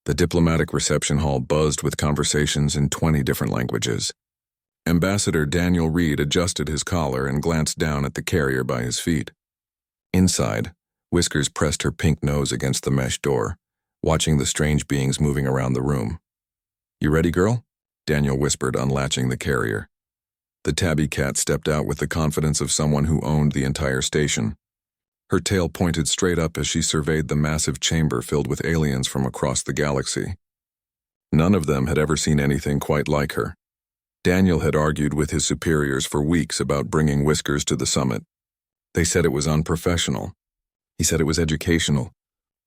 The diplomatic reception hall buzzed with conversations in 20 different languages. Ambassador Daniel Reed adjusted his collar and glanced down at the carrier by his feet. Inside, Whiskers pressed her pink nose against the mesh door, watching the strange beings moving around the room. "You ready, girl?" Daniel whispered, unlatching the carrier. The tabby cat stepped out with the confidence of someone who owned the entire station. Her tail pointed straight up as she surveyed the massive chamber filled with aliens from across the galaxy. None of them had ever seen anything quite like her. Daniel had argued with his superiors for weeks about bringing Whiskers to the summit. They said it was unprofessional. He said it was educational.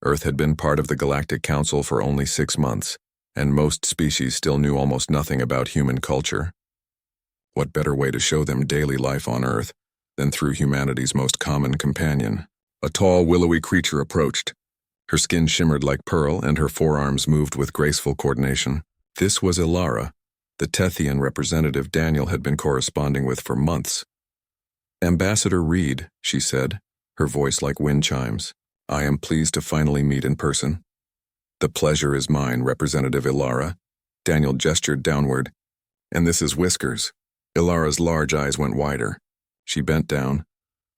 Earth had been part of the Galactic Council for only 6 months, and most species still knew almost nothing about human culture. What better way to show them daily life on Earth than through humanity's most common companion? A tall, willowy creature approached. Her skin shimmered like pearl, and her forearms moved with graceful coordination. This was Ilara, the Tethian representative Daniel had been corresponding with for months. "Ambassador Reed," she said, her voice like wind chimes. "I am pleased to finally meet in person." "The pleasure is mine, Representative Ilara." Daniel gestured downward. "And this is Whiskers." Ilara's large eyes went wider. She bent down,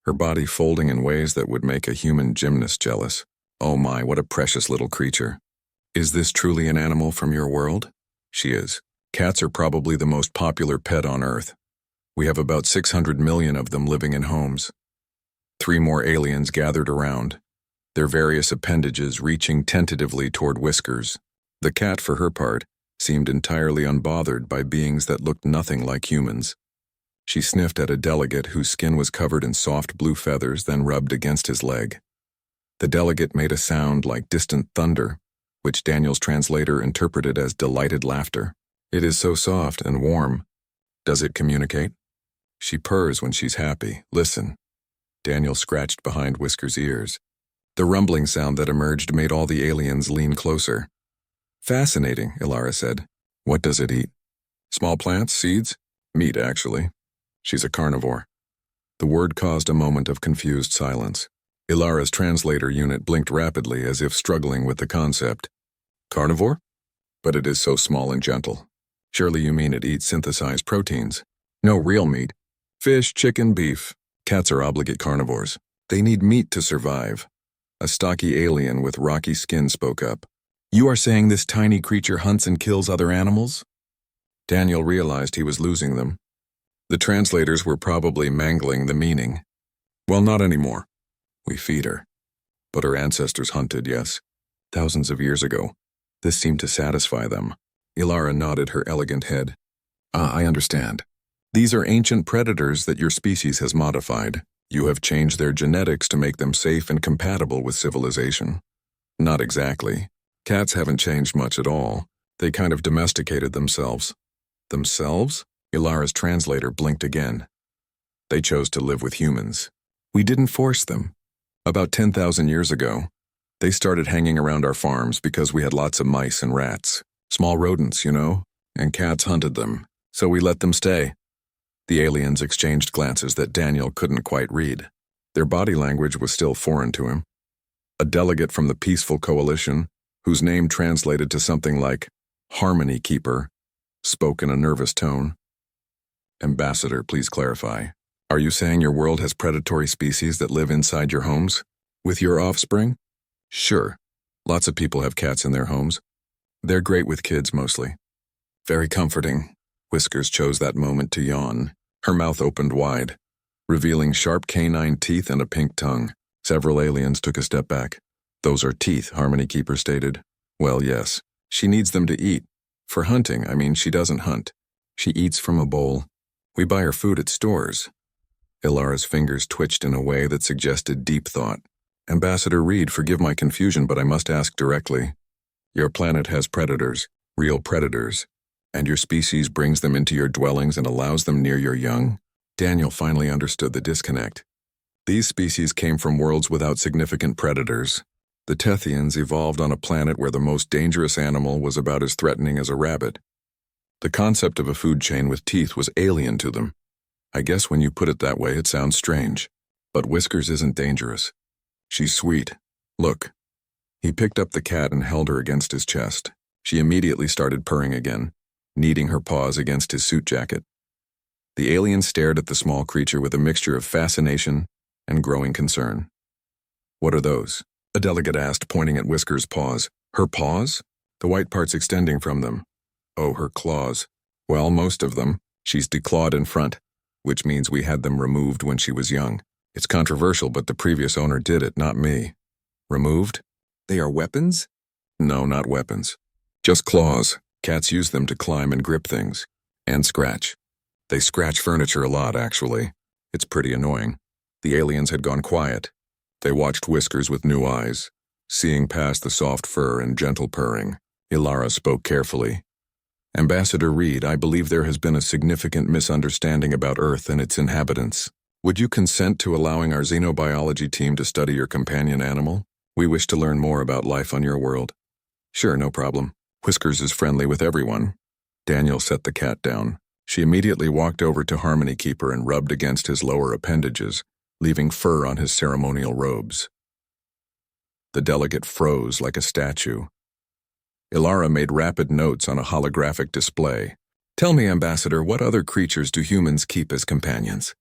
her body folding in ways that would make a human gymnast jealous. "Oh my, what a precious little creature. Is this truly an animal from your world?" "She is. Cats are probably the most popular pet on Earth. We have about 600 million of them living in homes." 3 more aliens gathered around, their various appendages reaching tentatively toward Whiskers. The cat, for her part, seemed entirely unbothered by beings that looked nothing like humans. She sniffed at a delegate whose skin was covered in soft blue feathers, then rubbed against his leg. The delegate made a sound like distant thunder, which Daniel's translator interpreted as delighted laughter. "It is so soft and warm. Does it communicate?" "She purrs when she's happy. Listen." Daniel scratched behind Whiskers' ears. The rumbling sound that emerged made all the aliens lean closer. "Fascinating," Ilara said. "What does it eat?" "Small plants, seeds? Meat, actually. She's a carnivore." The word caused a moment of confused silence. Ilara's translator unit blinked rapidly as if struggling with the concept. "Carnivore? But it is so small and gentle. Surely you mean it eats synthesized proteins. No real meat. Fish, chicken, beef. Cats are obligate carnivores. They need meat to survive." A stocky alien with rocky skin spoke up. "You are saying this tiny creature hunts and kills other animals?" Daniel realized he was losing them. The translators were probably mangling the meaning. "Well, not anymore. We feed her. But her ancestors hunted, yes. Thousands of years ago. This seemed to satisfy them." Ilara nodded her elegant head. "Ah, I understand. These are ancient predators that your species has modified. You have changed their genetics to make them safe and compatible with civilization." "Not exactly. Cats haven't changed much at all. They kind of domesticated themselves." "Themselves?" Ilara's translator blinked again. "They chose to live with humans. We didn't force them. About 10,000 years ago, they started hanging around our farms because we had lots of mice and rats. Small rodents, you know, and cats hunted them, so we let them stay." The aliens exchanged glances that Daniel couldn't quite read. Their body language was still foreign to him. A delegate from the Peaceful Coalition, whose name translated to something like Harmony Keeper, spoke in a nervous tone. "Ambassador, please clarify. Are you saying your world has predatory species that live inside your homes? With your offspring?" "Sure. Lots of people have cats in their homes. They're great with kids, mostly." "Very comforting." Whiskers chose that moment to yawn. Her mouth opened wide, revealing sharp canine teeth and a pink tongue. Several aliens took a step back. "Those are teeth," Harmony Keeper stated. "Well, yes. She needs them to eat. For hunting, I mean, she doesn't hunt. She eats from a bowl. We buy her food at stores." Ilara's fingers twitched in a way that suggested deep thought. "Ambassador Reed, forgive my confusion, but I must ask directly. Your planet has predators, real predators, and your species brings them into your dwellings and allows them near your young?" Daniel finally understood the disconnect. These species came from worlds without significant predators. The Tethians evolved on a planet where the most dangerous animal was about as threatening as a rabbit. The concept of a food chain with teeth was alien to them. I guess when you put it that way, it sounds strange. But Whiskers isn't dangerous. She's sweet. Look. He picked up the cat and held her against his chest. She immediately started purring again, kneading her paws against his suit jacket. The alien stared at the small creature with a mixture of fascination and growing concern. "What are those?" a delegate asked, pointing at Whisker's paws. "Her paws? The white parts extending from them." "Oh, her claws. Well, most of them. She's declawed in front, which means we had them removed when she was young. It's controversial, but the previous owner did it, not me." "Removed? They are weapons?" "No, not weapons. Just claws. Cats use them to climb and grip things. And scratch. They scratch furniture a lot, actually. It's pretty annoying." The aliens had gone quiet. They watched Whiskers with new eyes, seeing past the soft fur and gentle purring. Ilara spoke carefully. "Ambassador Reed, I believe there has been a significant misunderstanding about Earth and its inhabitants. Would you consent to allowing our xenobiology team to study your companion animal? We wish to learn more about life on your world." "Sure, no problem. Whiskers is friendly with everyone." Daniel set the cat down. She immediately walked over to Harmony Keeper and rubbed against his lower appendages, leaving fur on his ceremonial robes. The delegate froze like a statue. Ilara made rapid notes on a holographic display. "Tell me, Ambassador, what other creatures do humans keep as companions?"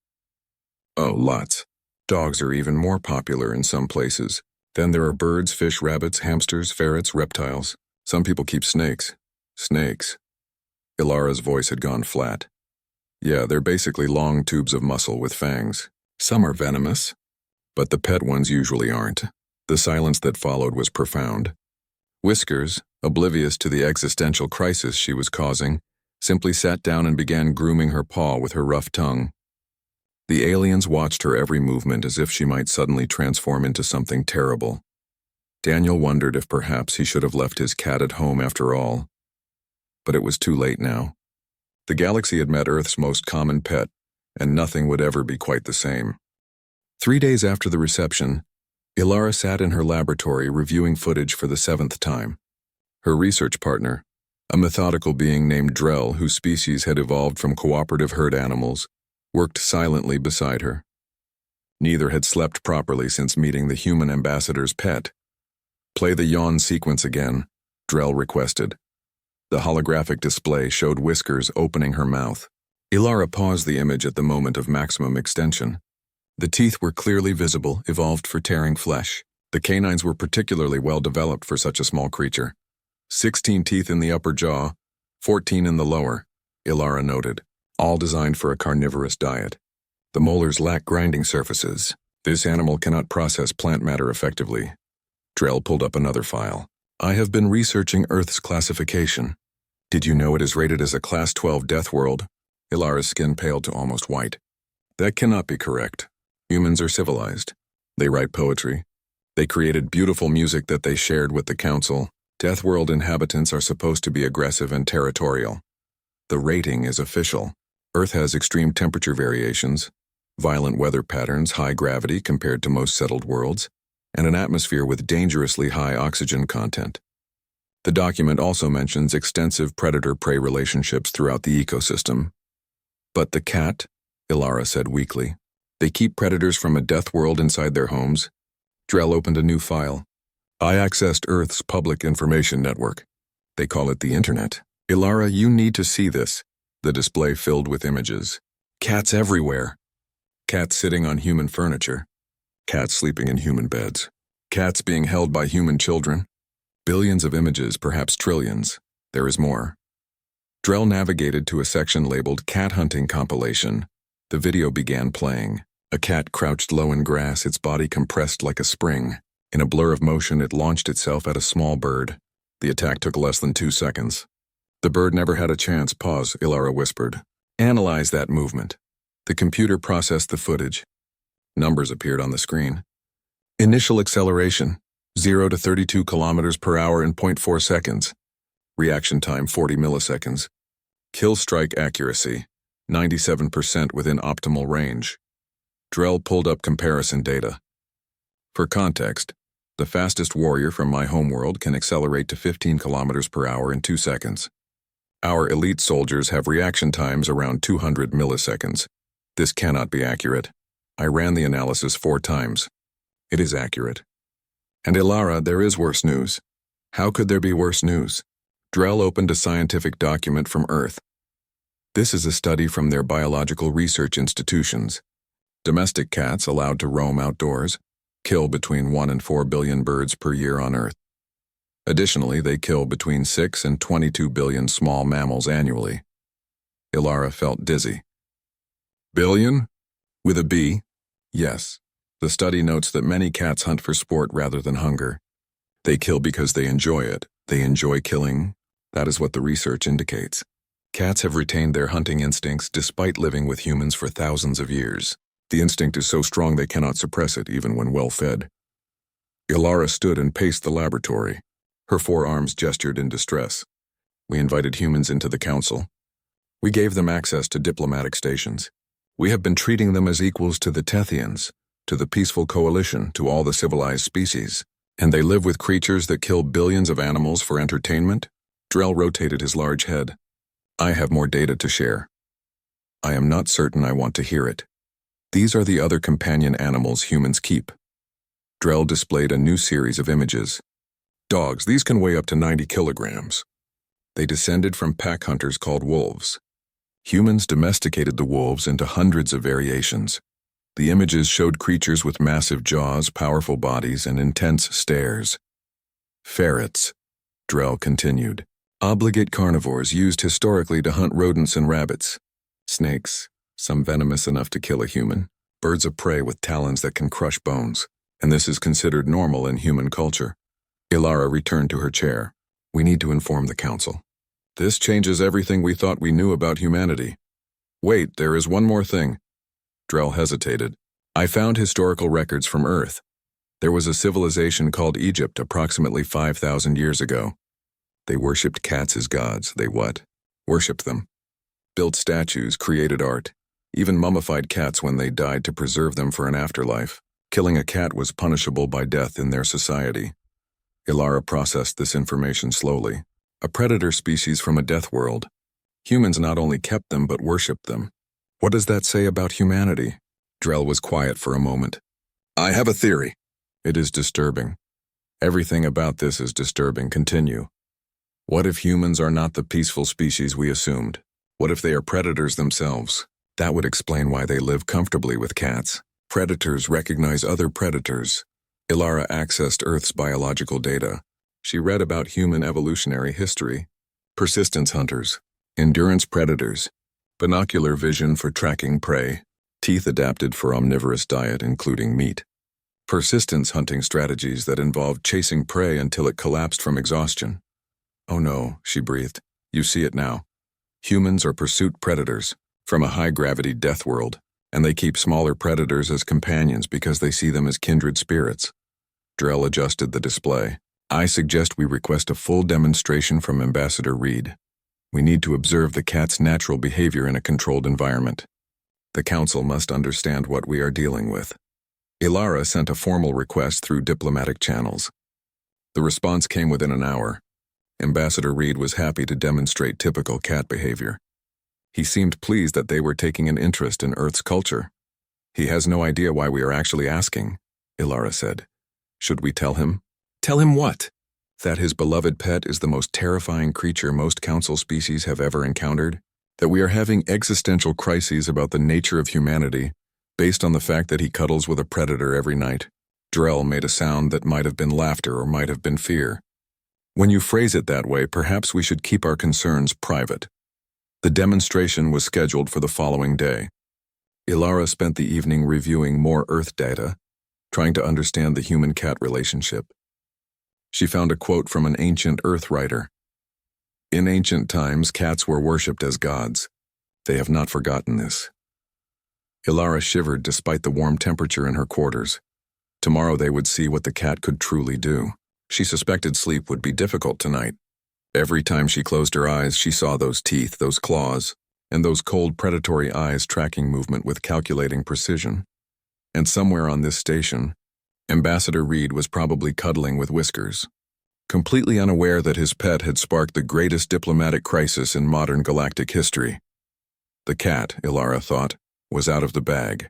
"Oh, lots. Dogs are even more popular in some places. Then there are birds, fish, rabbits, hamsters, ferrets, reptiles. Some people keep snakes." "Snakes?" Ilara's voice had gone flat. "Yeah, they're basically long tubes of muscle with fangs. Some are venomous, but the pet ones usually aren't." The silence that followed was profound. Whiskers, oblivious to the existential crisis she was causing, simply sat down and began grooming her paw with her rough tongue. The aliens watched her every movement as if she might suddenly transform into something terrible. Daniel wondered if perhaps he should have left his cat at home after all. But it was too late now. The galaxy had met Earth's most common pet, and nothing would ever be quite the same. 3 days after the reception, Ilara sat in her laboratory reviewing footage for the 7th time. Her research partner, a methodical being named Drell, whose species had evolved from cooperative herd animals, worked silently beside her. Neither had slept properly since meeting the human ambassador's pet. "Play the yawn sequence again," Drell requested. The holographic display showed Whiskers opening her mouth. Ilara paused the image at the moment of maximum extension. The teeth were clearly visible, evolved for tearing flesh. The canines were particularly well developed for such a small creature. 16 teeth in the upper jaw, 14 in the lower, Ilara noted, all designed for a carnivorous diet. The molars lack grinding surfaces. This animal cannot process plant matter effectively. Drell pulled up another file. "I have been researching Earth's classification. Did you know it is rated as a Class 12 death world?" Ilara's skin paled to almost white. "That cannot be correct. Humans are civilized. They write poetry. They created beautiful music that they shared with the Council. Death world inhabitants are supposed to be aggressive and territorial. The rating is official. Earth has extreme temperature variations, violent weather patterns, high gravity compared to most settled worlds, and an atmosphere with dangerously high oxygen content. The document also mentions extensive predator-prey relationships throughout the ecosystem." "But the cat," Ilara said weakly. "They keep predators from a death world inside their homes." Drell opened a new file. "I accessed Earth's public information network. They call it the Internet. Ilara, you need to see this." The display filled with images. Cats everywhere. Cats sitting on human furniture. Cats sleeping in human beds. Cats being held by human children. Billions of images, perhaps trillions. There is more. Drell navigated to a section labeled Cat Hunting Compilation. The video began playing. A cat crouched low in grass, its body compressed like a spring. In a blur of motion, it launched itself at a small bird. The attack took less than 2 seconds. "The bird never had a chance." "Pause," Ilara whispered. "Analyze that movement." The computer processed the footage. Numbers appeared on the screen. Initial acceleration, 0 to 32 kilometers per hour in 0.4 seconds. Reaction time, 40 milliseconds. Kill strike accuracy, 97% within optimal range. Drell pulled up comparison data. For context, the fastest warrior from my homeworld can accelerate to 15 kilometers per hour in 2 seconds. Our elite soldiers have reaction times around 200 milliseconds. This cannot be accurate. I ran the analysis 4 times. It is accurate. And Ilara, there is worse news. How could there be worse news? Drell opened a scientific document from Earth. This is a study from their biological research institutions. Domestic cats allowed to roam outdoors kill between 1 and 4 billion birds per year on Earth. Additionally, they kill between 6 and 22 billion small mammals annually. Ilara felt dizzy. Billion? With a B? Yes. The study notes that many cats hunt for sport rather than hunger. They kill because they enjoy it. They enjoy killing. That is what the research indicates. Cats have retained their hunting instincts despite living with humans for thousands of years. The instinct is so strong they cannot suppress it even when well fed. Ilara stood and paced the laboratory. Her forearms gestured in distress. We invited humans into the council. We gave them access to diplomatic stations. We have been treating them as equals to the Tethians, to the peaceful coalition, to all the civilized species. And they live with creatures that kill billions of animals for entertainment? Drell rotated his large head. I have more data to share. I am not certain I want to hear it. These are the other companion animals humans keep. Drell displayed a new series of images. Dogs, these can weigh up to 90 kilograms. They descended from pack hunters called wolves. Humans domesticated the wolves into hundreds of variations. The images showed creatures with massive jaws, powerful bodies, and intense stares. Ferrets, Drell continued. Obligate carnivores used historically to hunt rodents and rabbits. Snakes, some venomous enough to kill a human. Birds of prey with talons that can crush bones. And this is considered normal in human culture. Ilara returned to her chair. We need to inform the council. This changes everything we thought we knew about humanity. Wait, there is one more thing. Drell hesitated. I found historical records from Earth. There was a civilization called Egypt approximately 5,000 years ago. They worshipped cats as gods. They what? Worshipped them. Built statues, created art. Even mummified cats when they died to preserve them for an afterlife. Killing a cat was punishable by death in their society. Ilara processed this information slowly. A predator species from a death world. Humans not only kept them but worshipped them. What does that say about humanity? Drell was quiet for a moment. I have a theory. It is disturbing. Everything about this is disturbing. Continue. What if humans are not the peaceful species we assumed? What if they are predators themselves? That would explain why they live comfortably with cats. Predators recognize other predators. Ilara accessed Earth's biological data. She read about human evolutionary history. Persistence hunters. Endurance predators. Binocular vision for tracking prey. Teeth adapted for omnivorous diet, including meat. Persistence hunting strategies that involved chasing prey until it collapsed from exhaustion. Oh no, she breathed. You see it now. Humans are pursuit predators from a high-gravity death world, and they keep smaller predators as companions because they see them as kindred spirits. Drell adjusted the display. I suggest we request a full demonstration from Ambassador Reed. We need to observe the cat's natural behavior in a controlled environment. The council must understand what we are dealing with. Ilara sent a formal request through diplomatic channels. The response came within an hour. Ambassador Reed was happy to demonstrate typical cat behavior. He seemed pleased that they were taking an interest in Earth's culture. He has no idea why we are actually asking, Ilara said. Should we tell him? Tell him what? That his beloved pet is the most terrifying creature most council species have ever encountered? That we are having existential crises about the nature of humanity based on the fact that he cuddles with a predator every night? Drell made a sound that might have been laughter or might have been fear. When you phrase it that way, perhaps we should keep our concerns private. The demonstration was scheduled for the following day. Ilara spent the evening reviewing more Earth data, trying to understand the human-cat relationship. She found a quote from an ancient Earth writer. In ancient times, cats were worshipped as gods. They have not forgotten this. Ilara shivered despite the warm temperature in her quarters. Tomorrow they would see what the cat could truly do. She suspected sleep would be difficult tonight. Every time she closed her eyes, she saw those teeth, those claws, and those cold predatory eyes tracking movement with calculating precision. And somewhere on this station, Ambassador Reed was probably cuddling with Whiskers, completely unaware that his pet had sparked the greatest diplomatic crisis in modern galactic history. The cat, Ilara thought, was out of the bag.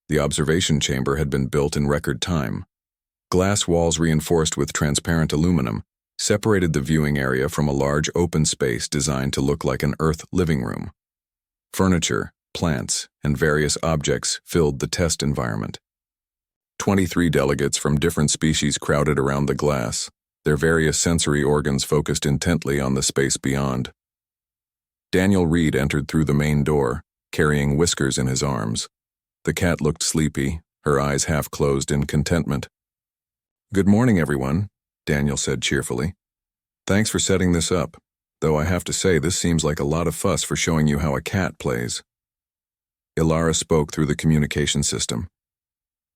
The observation chamber had been built in record time. Glass walls reinforced with transparent aluminum separated the viewing area from a large open space designed to look like an Earth living room. Furniture, plants, and various objects filled the test environment. 23 delegates from different species crowded around the glass, their various sensory organs focused intently on the space beyond. Daniel Reed entered through the main door, carrying Whiskers in his arms. The cat looked sleepy, her eyes half closed in contentment. "Good morning, everyone," Daniel said cheerfully. "Thanks for setting this up, though I have to say this seems like a lot of fuss for showing you how a cat plays." Ilara spoke through the communication system.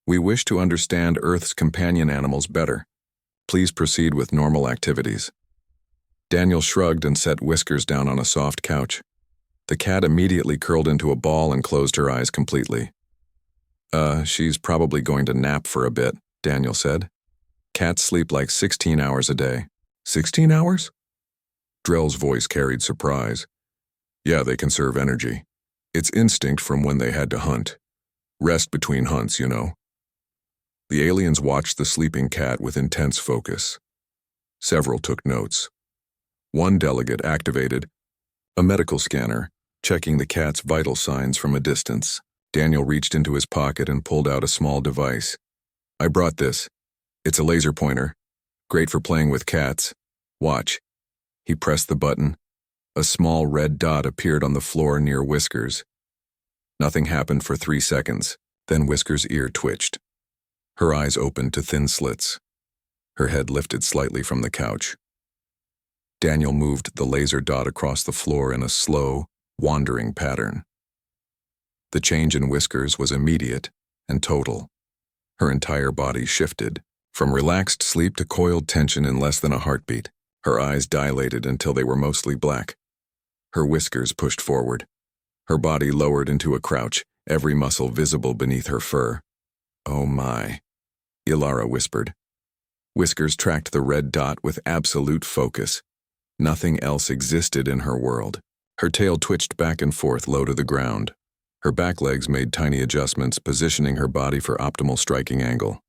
"We wish to understand Earth's companion animals better. Please proceed with normal activities." Daniel shrugged and set Whiskers down on a soft couch. The cat immediately curled into a ball and closed her eyes completely. She's probably going to nap for a bit," Daniel said. "Cats sleep like 16 hours a day." 16 hours? Drell's voice carried surprise. "Yeah, they conserve energy. It's instinct from when they had to hunt. Rest between hunts, you know." The aliens watched the sleeping cat with intense focus. Several took notes. One delegate activated a medical scanner, checking the cat's vital signs from a distance. Daniel reached into his pocket and pulled out a small device. "I brought this. It's a laser pointer. Great for playing with cats. Watch." He pressed the button. A small red dot appeared on the floor near Whiskers. Nothing happened for 3 seconds. Then Whiskers' ear twitched. Her eyes opened to thin slits. Her head lifted slightly from the couch. Daniel moved the laser dot across the floor in a slow, wandering pattern. The change in Whiskers was immediate and total. Her entire body shifted, from relaxed sleep to coiled tension in less than a heartbeat. Her eyes dilated until they were mostly black. Her whiskers pushed forward. Her body lowered into a crouch, every muscle visible beneath her fur. "Oh my," Ilara whispered. Whiskers tracked the red dot with absolute focus. Nothing else existed in her world. Her tail twitched back and forth low to the ground. Her back legs made tiny adjustments, positioning her body for optimal striking angle.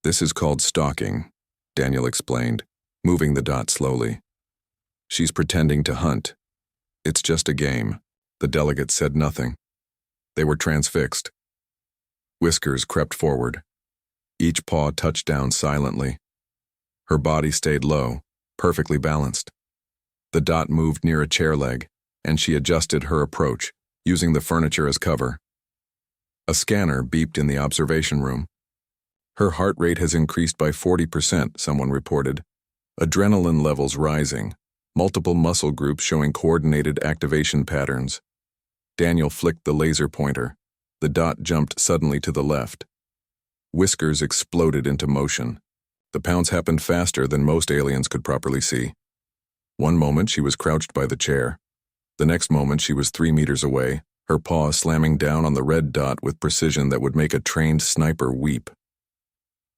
"This is called stalking," Daniel explained, moving the dot slowly. "She's pretending to hunt. It's just a game." The delegates said nothing. They were transfixed. Whiskers crept forward. Each paw touched down silently. Her body stayed low, perfectly balanced. The dot moved near a chair leg, and she adjusted her approach, using the furniture as cover. A scanner beeped in the observation room. "Her heart rate has increased by 40%, someone reported. Adrenaline levels rising, multiple muscle groups showing coordinated activation patterns." Daniel flicked the laser pointer. The dot jumped suddenly to the left. Whiskers exploded into motion. The pounce happened faster than most aliens could properly see. One moment she was crouched by the chair. The next moment she was 3 meters away, her paw slamming down on the red dot with precision that would make a trained sniper weep.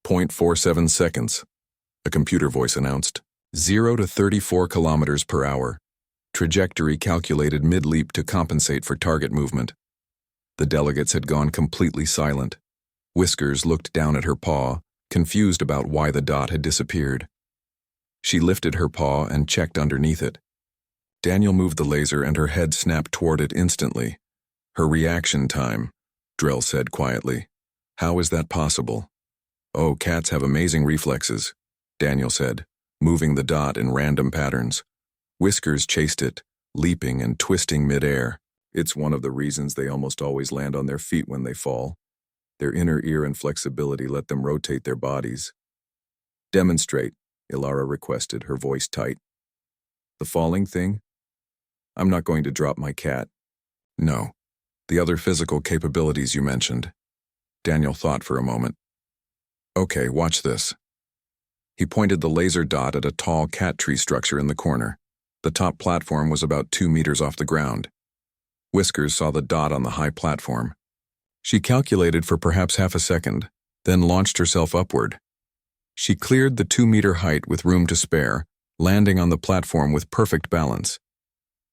"0.47 seconds, a computer voice announced. 0 to 34 kilometers per hour. Trajectory calculated mid-leap to compensate for target movement." The delegates had gone completely silent. Whiskers looked down at her paw, confused about why the dot had disappeared. She lifted her paw and checked underneath it. Daniel moved the laser and her head snapped toward it instantly. "Her reaction time," Drell said quietly. "How is that possible?" "Oh, cats have amazing reflexes," Daniel said, moving the dot in random patterns. Whiskers chased it, leaping and twisting mid-air. It's one of the reasons they almost always land on their feet when they fall. Their inner ear and flexibility let them rotate their bodies. "Demonstrate," Ilara requested, her voice tight. "The falling thing? I'm not going to drop my cat." "No. The other physical capabilities you mentioned." Daniel thought for a moment. "Okay, watch this." He pointed the laser dot at a tall cat tree structure in the corner. The top platform was about 2 meters off the ground. Whiskers saw the dot on the high platform. She calculated for perhaps half a second, then launched herself upward. She cleared the 2-meter height with room to spare, landing on the platform with perfect balance.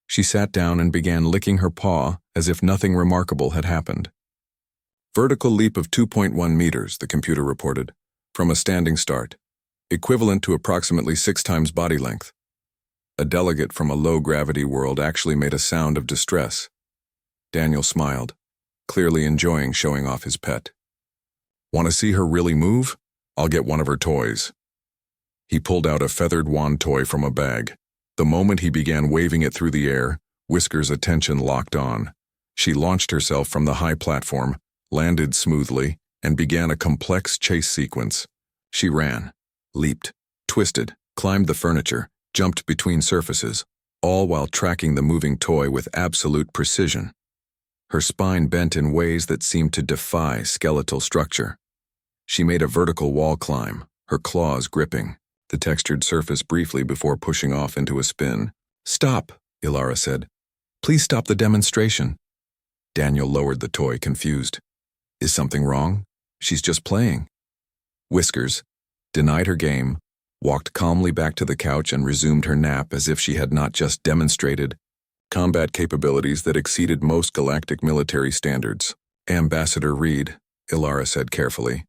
She sat down and began licking her paw as if nothing remarkable had happened. "Vertical leap of 2.1 meters, the computer reported. from a standing start, equivalent to approximately 6 times body length. A delegate from a low-gravity world actually made a sound of distress. Daniel smiled, clearly enjoying showing off his pet. Want to see her really move? I'll get one of her toys. He pulled out a feathered wand toy from a bag. The moment he began waving it through the air, Whisker's attention locked on. She launched herself from the high platform, landed smoothly, and began a complex chase sequence. She ran, leaped, twisted, climbed the furniture, jumped between surfaces, all while tracking the moving toy with absolute precision. Her spine bent in ways that seemed to defy skeletal structure. She made a vertical wall climb, her claws gripping the textured surface briefly before pushing off into a spin. "Stop," Ilara said. "Please stop the demonstration." Daniel lowered the toy, confused. "Is something wrong? She's just playing." Whiskers denied her game, walked calmly back to the couch and resumed her nap as if she had not just demonstrated combat capabilities that exceeded most galactic military standards. "Ambassador Reed," Ilara said carefully,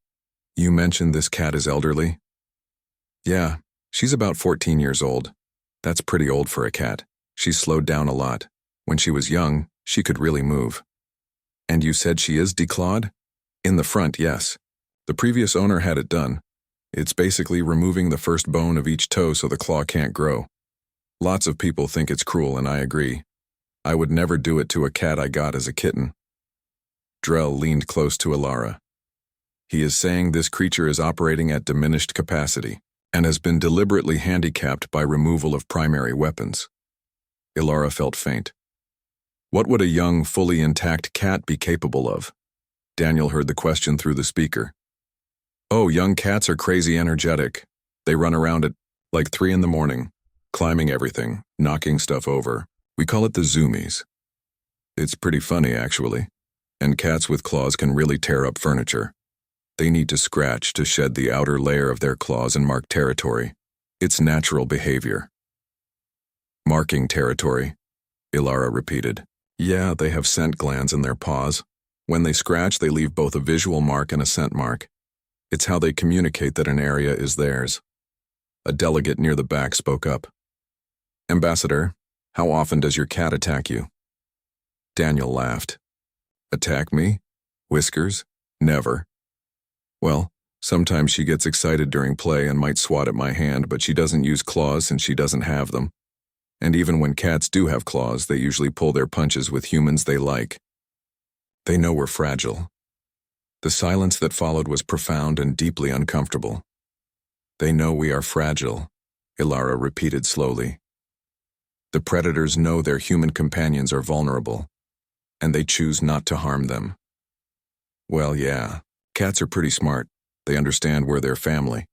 "you mentioned this cat is elderly?" "Yeah, she's about 14 years old. That's pretty old for a cat. She's slowed down a lot. When she was young, she could really move." "And you said she is declawed?" "In the front, yes. The previous owner had it done. It's basically removing the first bone of each toe so the claw can't grow. Lots of people think it's cruel, and I agree. I would never do it to a cat I got as a kitten." Drell leaned close to Ilara. "He is saying this creature is operating at diminished capacity and has been deliberately handicapped by removal of primary weapons." Ilara felt faint. What would a young, fully intact cat be capable of? Daniel heard the question through the speaker. "Oh, young cats are crazy energetic. They run around at like 3 in the morning, climbing everything, knocking stuff over. We call it the zoomies. It's pretty funny, actually. And cats with claws can really tear up furniture. They need to scratch to shed the outer layer of their claws and mark territory. It's natural behavior." "Marking territory," Ilara repeated. "Yeah, they have scent glands in their paws. When they scratch, they leave both a visual mark and a scent mark. It's how they communicate that an area is theirs." A delegate near the back spoke up. "Ambassador, how often does your cat attack you?" Daniel laughed. "Attack me? Whiskers? Never. Well, sometimes she gets excited during play and might swat at my hand, but she doesn't use claws since she doesn't have them. And even when cats do have claws, they usually pull their punches with humans they like. They know we're fragile." The silence that followed was profound and deeply uncomfortable. "They know we are fragile," Ilara repeated slowly. "The predators know their human companions are vulnerable, and they choose not to harm them." "Well, yeah. Cats are pretty smart. They understand we're their family."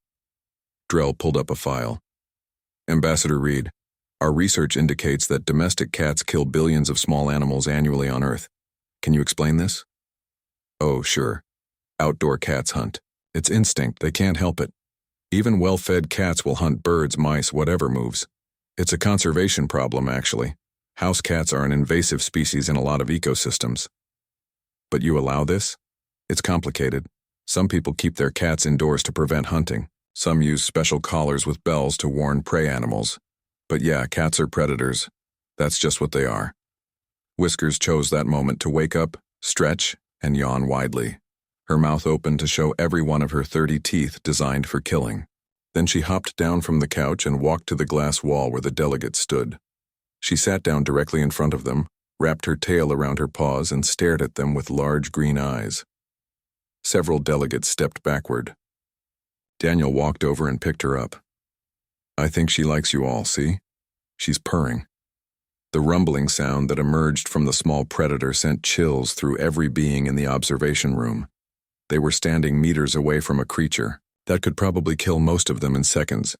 Drell pulled up a file. "Ambassador Reed, our research indicates that domestic cats kill billions of small animals annually on Earth. Can you explain this?" "Oh, sure. Outdoor cats hunt. It's instinct, they can't help it. Even well-fed cats will hunt birds, mice, whatever moves. It's a conservation problem, actually. House cats are an invasive species in a lot of ecosystems." "But you allow this?" "It's complicated. Some people keep their cats indoors to prevent hunting. Some use special collars with bells to warn prey animals. But yeah, cats are predators. That's just what they are." Whiskers chose that moment to wake up, stretch, and yawn widely. Her mouth opened to show every one of her 30 teeth designed for killing. Then she hopped down from the couch and walked to the glass wall where the delegate stood. She sat down directly in front of them, wrapped her tail around her paws, and stared at them with large green eyes. Several delegates stepped backward. Daniel walked over and picked her up. "I think she likes you all, see? She's purring." The rumbling sound that emerged from the small predator sent chills through every being in the observation room. They were standing meters away from a creature that could probably kill most of them in seconds,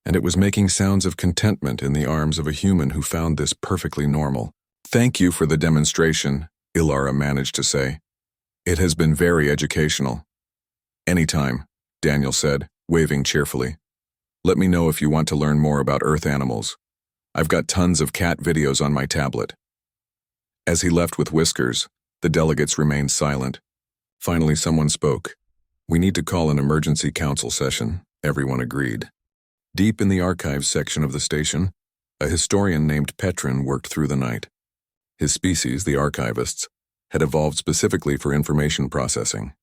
and it was making sounds of contentment in the arms of a human who found this perfectly normal. "Thank you for the demonstration," Ilara managed to say. "It has been very educational." "Anytime," Daniel said, waving cheerfully. "Let me know if you want to learn more about Earth animals. I've got tons of cat videos on my tablet." As he left with Whiskers, the delegates remained silent. Finally, someone spoke. We need to call an emergency council session, everyone agreed. Deep in the archives section of the station, a historian named Petrin worked through the night. His species, the archivists, had evolved specifically for information processing.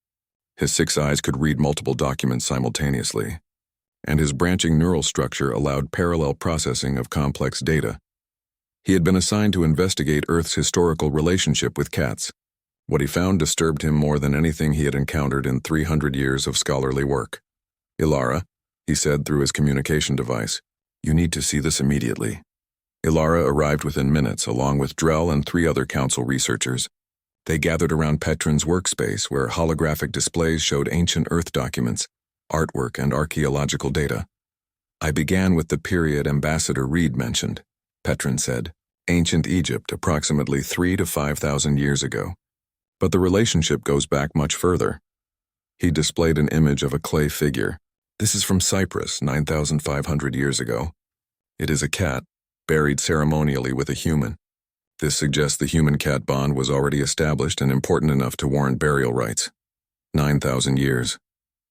His 6 eyes could read multiple documents simultaneously, and his branching neural structure allowed parallel processing of complex data. He had been assigned to investigate Earth's historical relationship with cats. What he found disturbed him more than anything he had encountered in 300 years of scholarly work. "Ilara," he said through his communication device, "you need to see this immediately." Ilara arrived within minutes, along with Drell and 3 other council researchers. They gathered around Petrin's workspace, where holographic displays showed ancient Earth documents, artwork, and archaeological data. "I began with the period Ambassador Reed mentioned," Petrin said, "ancient Egypt, approximately 3,000 to 5,000 years ago. But the relationship goes back much further." He displayed an image of a clay figure. "This is from Cyprus, 9,500 years ago. It is a cat, buried ceremonially with a human. This suggests the human-cat bond was already established and important enough to warrant burial rites." 9,000 years,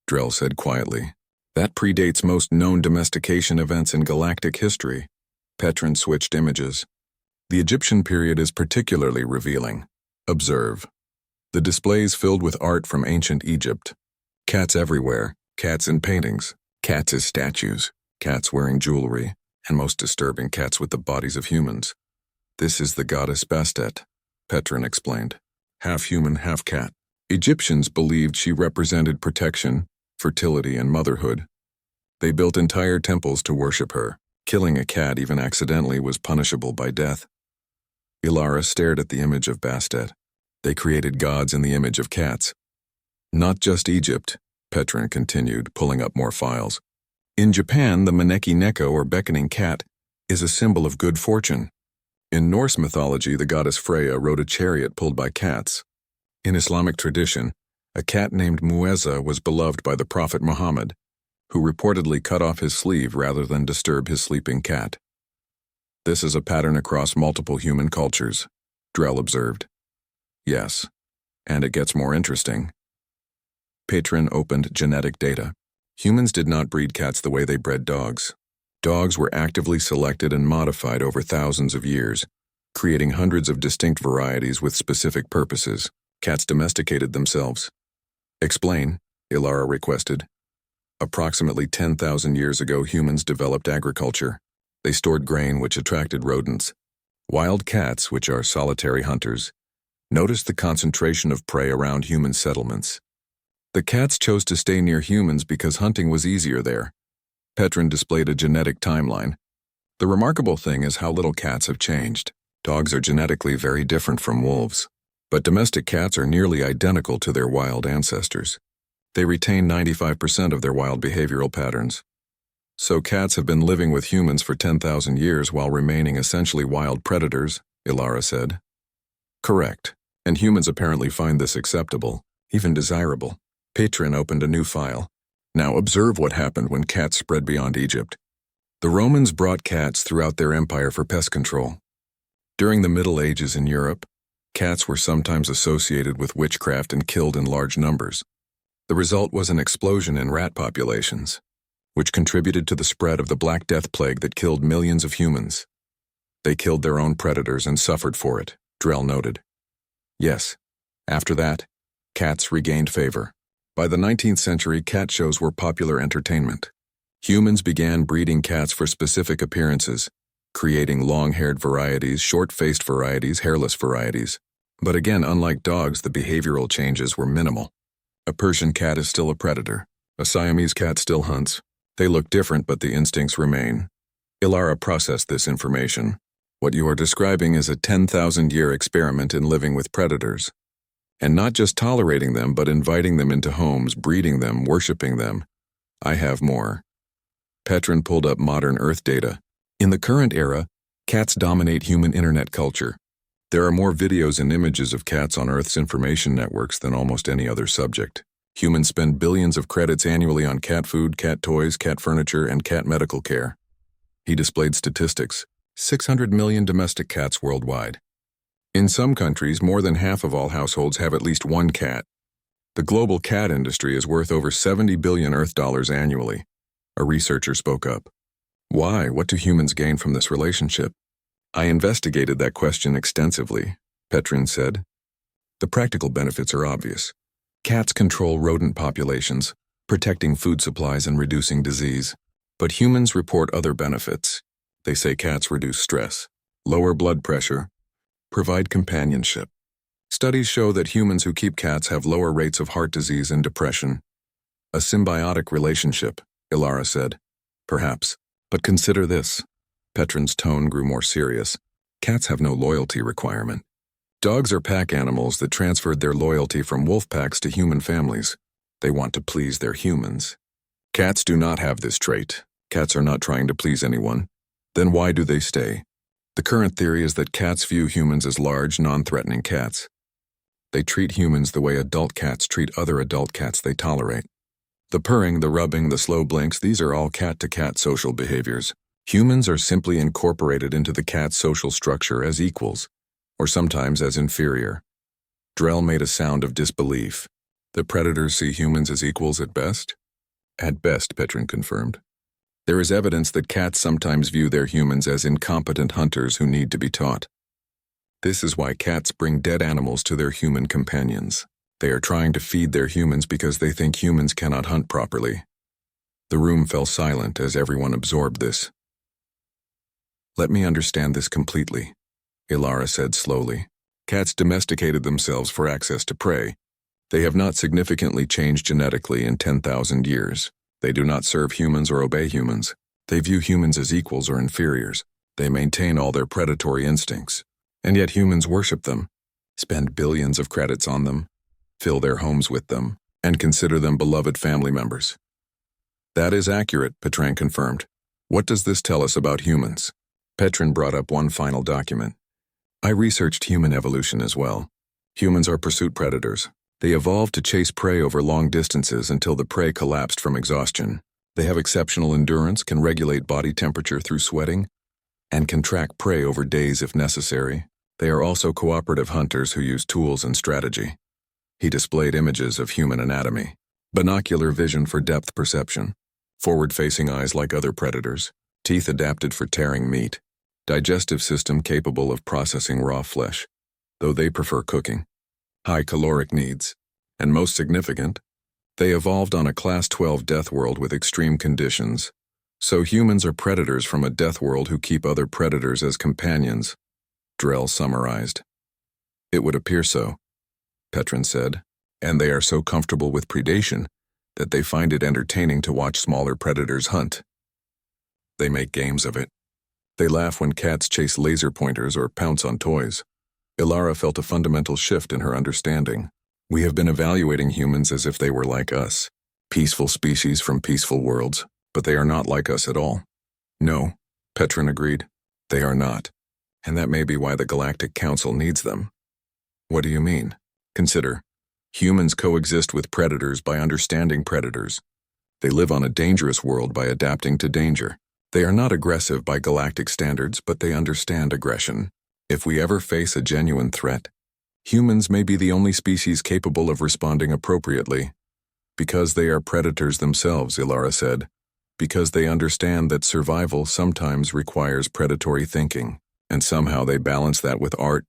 Drell said quietly. "That predates most known domestication events in galactic history." Petrin switched images. "The Egyptian period is particularly revealing. Observe. The displays filled with art from ancient Egypt. Cats everywhere, cats in paintings, cats as statues, cats wearing jewelry, and most disturbing, cats with the bodies of humans. This is the goddess Bastet," Petrin explained. "Half human, half cat. Egyptians believed she represented protection, fertility, and motherhood. They built entire temples to worship her. Killing a cat even accidentally was punishable by death." Ilara stared at the image of Bastet. "They created gods in the image of cats." "Not just Egypt," Petrin continued, pulling up more files. "In Japan, the Maneki Neko, or beckoning cat, is a symbol of good fortune. In Norse mythology, the goddess Freya rode a chariot pulled by cats. In Islamic tradition, a cat named Muezza was beloved by the Prophet Muhammad, who reportedly cut off his sleeve rather than disturb his sleeping cat. This is a pattern across multiple human cultures," Drell observed. "Yes, and it gets more interesting." Petrin opened genetic data. Humans did not breed cats the way they bred dogs. Dogs were actively selected and modified over thousands of years, creating hundreds of distinct varieties with specific purposes. Cats domesticated themselves. "Explain," Ilara requested. "Approximately 10,000 years ago, humans developed agriculture. They stored grain, which attracted rodents. Wild cats, which are solitary hunters, noticed the concentration of prey around human settlements. The cats chose to stay near humans because hunting was easier there." Petrin displayed a genetic timeline. "The remarkable thing is how little cats have changed. Dogs are genetically very different from wolves, but domestic cats are nearly identical to their wild ancestors. They retain 95% of their wild behavioral patterns. So cats have been living with humans for 10,000 years while remaining essentially wild predators," Ilara said. "Correct, and humans apparently find this acceptable, even desirable." Petrin opened a new file. "Now observe what happened when cats spread beyond Egypt. The Romans brought cats throughout their empire for pest control. During the Middle Ages in Europe, cats were sometimes associated with witchcraft and killed in large numbers. The result was an explosion in rat populations, which contributed to the spread of the Black Death plague that killed millions of humans. They killed their own predators and suffered for it," Drell noted. "Yes. After that, cats regained favor. By the 19th century, cat shows were popular entertainment. Humans began breeding cats for specific appearances, creating long-haired varieties, short-faced varieties, hairless varieties. But again, unlike dogs, the behavioral changes were minimal. A Persian cat is still a predator. A Siamese cat still hunts. They look different, but the instincts remain." Ilara processed this information. "What you are describing is a 10,000-year experiment in living with predators. And not just tolerating them, but inviting them into homes, breeding them, worshipping them. I have more." Petrin pulled up modern Earth data. "In the current era, cats dominate human internet culture. There are more videos and images of cats on Earth's information networks than almost any other subject. Humans spend billions of credits annually on cat food, cat toys, cat furniture, and cat medical care." He displayed statistics. 600 million domestic cats worldwide. In some countries, more than half of all households have at least one cat. The global cat industry is worth over 70 billion Earth dollars annually. A researcher spoke up. Why? What do humans gain from this relationship? I investigated that question extensively, Petrin said. The practical benefits are obvious. Cats control rodent populations, protecting food supplies and reducing disease. But humans report other benefits. They say cats reduce stress, lower blood pressure, provide companionship. Studies show that humans who keep cats have lower rates of heart disease and depression. A symbiotic relationship, Ilara said. Perhaps. But consider this. Petrin's tone grew more serious. Cats have no loyalty requirement. Dogs are pack animals that transferred their loyalty from wolf packs to human families. They want to please their humans. Cats do not have this trait. Cats are not trying to please anyone. Then why do they stay? The current theory is that cats view humans as large, non-threatening cats. They treat humans the way adult cats treat other adult cats they tolerate. The purring, the rubbing, the slow blinks, these are all cat-to-cat social behaviors. Humans are simply incorporated into the cat's social structure as equals, or sometimes as inferior. Drell made a sound of disbelief. The predators see humans as equals at best? At best, Petrin confirmed. There is evidence that cats sometimes view their humans as incompetent hunters who need to be taught. This is why cats bring dead animals to their human companions. They are trying to feed their humans because they think humans cannot hunt properly. The room fell silent as everyone absorbed this. Let me understand this completely, Ilara said slowly. Cats domesticated themselves for access to prey. They have not significantly changed genetically in 10,000 years. They do not serve humans or obey humans. They view humans as equals or inferiors. They maintain all their predatory instincts. And yet humans worship them, spend billions of credits on them, fill their homes with them, and consider them beloved family members. That is accurate, Petrin confirmed. What does this tell us about humans? Petrin brought up one final document. I researched human evolution as well. Humans are pursuit predators. They evolved to chase prey over long distances until the prey collapsed from exhaustion. They have exceptional endurance, can regulate body temperature through sweating, and can track prey over days if necessary. They are also cooperative hunters who use tools and strategy. He displayed images of human anatomy, binocular vision for depth perception, forward-facing eyes like other predators, teeth adapted for tearing meat, digestive system capable of processing raw flesh, though they prefer cooking, high caloric needs, and most significant, they evolved on a Class 12 death world with extreme conditions. So humans are predators from a death world who keep other predators as companions, Drell summarized. It would appear so, Petrin said, and they are so comfortable with predation that they find it entertaining to watch smaller predators hunt. They make games of it. They laugh when cats chase laser pointers or pounce on toys. Ilara felt a fundamental shift in her understanding. We have been evaluating humans as if they were like us, peaceful species from peaceful worlds, but they are not like us at all. No, Petrin agreed. They are not. And that may be why the Galactic Council needs them. What do you mean? Consider. Humans coexist with predators by understanding predators. They live on a dangerous world by adapting to danger. They are not aggressive by galactic standards, but they understand aggression. If we ever face a genuine threat, humans may be the only species capable of responding appropriately. Because they are predators themselves, Ilara said. Because they understand that survival sometimes requires predatory thinking. And somehow they balance that with art,